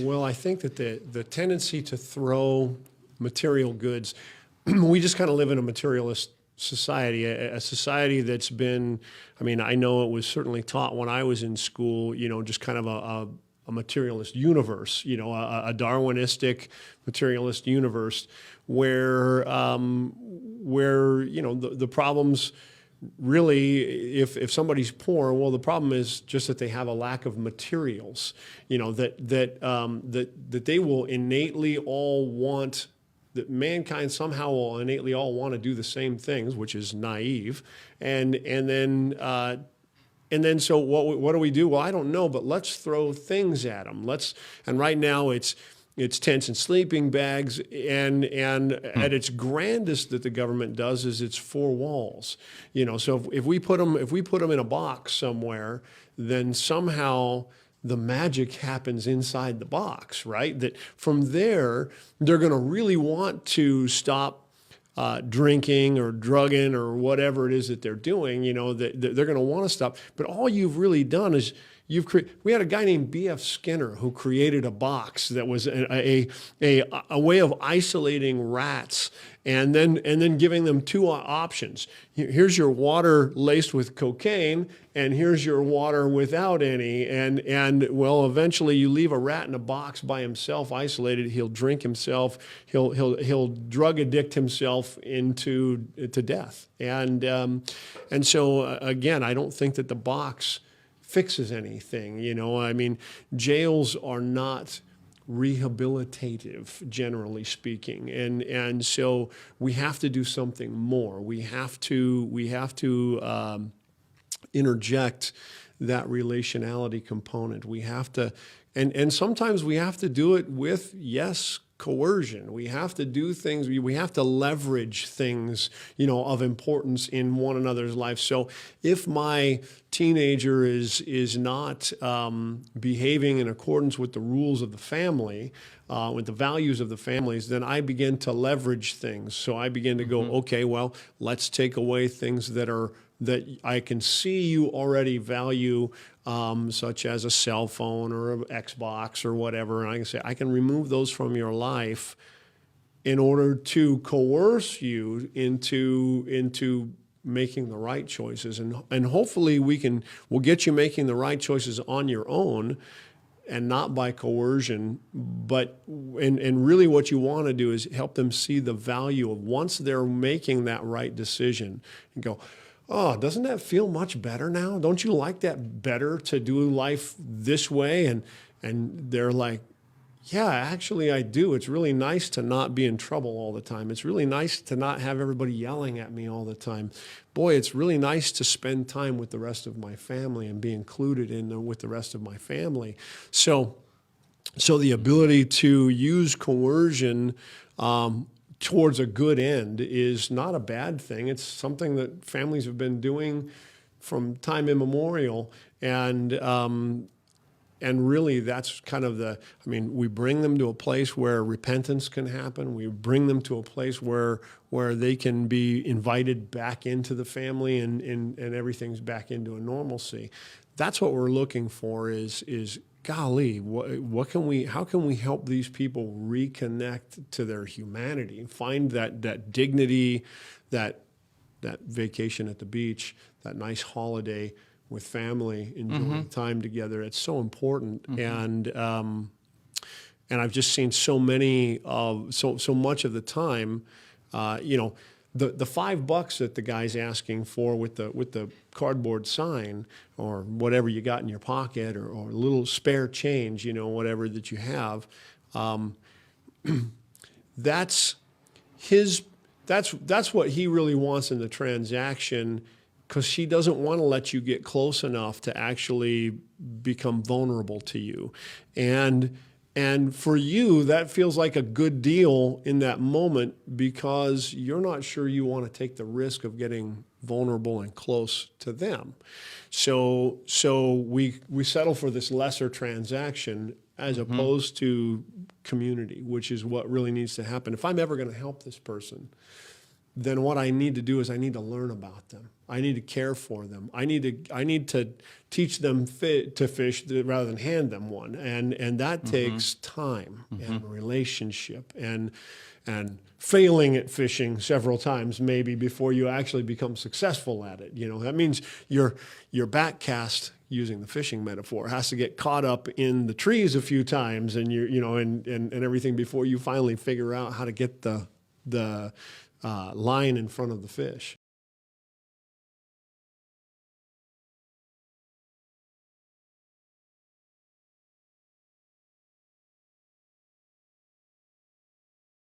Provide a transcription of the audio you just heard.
Well, I think that the tendency to throw material goods, we just kind of live in a materialist society, a society that's been, I mean, I know it was certainly taught when I was in school, just kind of a materialist universe, a Darwinistic materialist universe where the problems really, if somebody's poor, well, the problem is just that they have a lack of materials, that they will innately all want, that mankind somehow will innately all want to do the same things, which is naive, and then so what do we do? Well, I don't know, but let's throw things at them. And right now it's tents and sleeping bags, and at its grandest that the government does is it's four walls. So if we put them in a box somewhere, then somehow the magic happens inside the box, right? That from there they're going to really want to stop drinking or drugging or whatever it is that they're doing. That they're going to want to stop. But all you've really done is we had a guy named B.F. Skinner who created a box that was a way of isolating rats and then giving them two options. Here's your water laced with cocaine, and here's your water without any. And well, eventually you leave a rat in a box by himself, isolated. He'll drink himself. He'll drug addict himself to death. And so again, I don't think that the box fixes anything. I mean, jails are not rehabilitative, generally speaking, and so we have to do something more. We have to interject that relationality component. We have to, and sometimes we have to do it with, yes, coercion. We have to do things, we have to leverage things, of importance in one another's life. So if my teenager is not behaving in accordance with the rules of the family, with the values of the families, then I begin to leverage things. So I begin to go, okay, well, let's take away things that I can see you already value, such as a cell phone or an Xbox or whatever. And I can say, I can remove those from your life in order to coerce you into making the right choices. And hopefully we'll get you making the right choices on your own and not by coercion. But really what you want to do is help them see the value of once they're making that right decision and go, oh, doesn't that feel much better now? Don't you like that better to do life this way? And they're like, yeah, actually I do. It's really nice to not be in trouble all the time. It's really nice to not have everybody yelling at me all the time. Boy, it's really nice to spend time with the rest of my family and be included with the rest of my family. So the ability to use coercion towards a good end is not a bad thing. It's something that families have been doing from time immemorial, and really that's kind of we bring them to a place where repentance can happen. We bring them to a place where they can be invited back into the family and everything's back into a normalcy. That's what we're looking for is golly, how can we help these people reconnect to their humanity, find that dignity, that vacation at the beach, that nice holiday with family, enjoying time together. It's so important. And I've just seen so much of the time, the $5 that the guy's asking for with the cardboard sign or whatever you got in your pocket or a little spare change, whatever that you have, that's what he really wants in the transaction, because she doesn't want to let you get close enough to actually become vulnerable to you. And for you, that feels like a good deal in that moment because you're not sure you want to take the risk of getting vulnerable and close to them. So we settle for this lesser transaction as opposed to community, which is what really needs to happen. If I'm ever going to help this person, then what I need to do is I need to learn about them. I need to care for them. I need to teach them to fish rather than hand them one, and that takes time and relationship and failing at fishing several times maybe before you actually become successful at it. That means your back cast, using the fishing metaphor, has to get caught up in the trees a few times and and everything before you finally figure out how to get the line in front of the fish.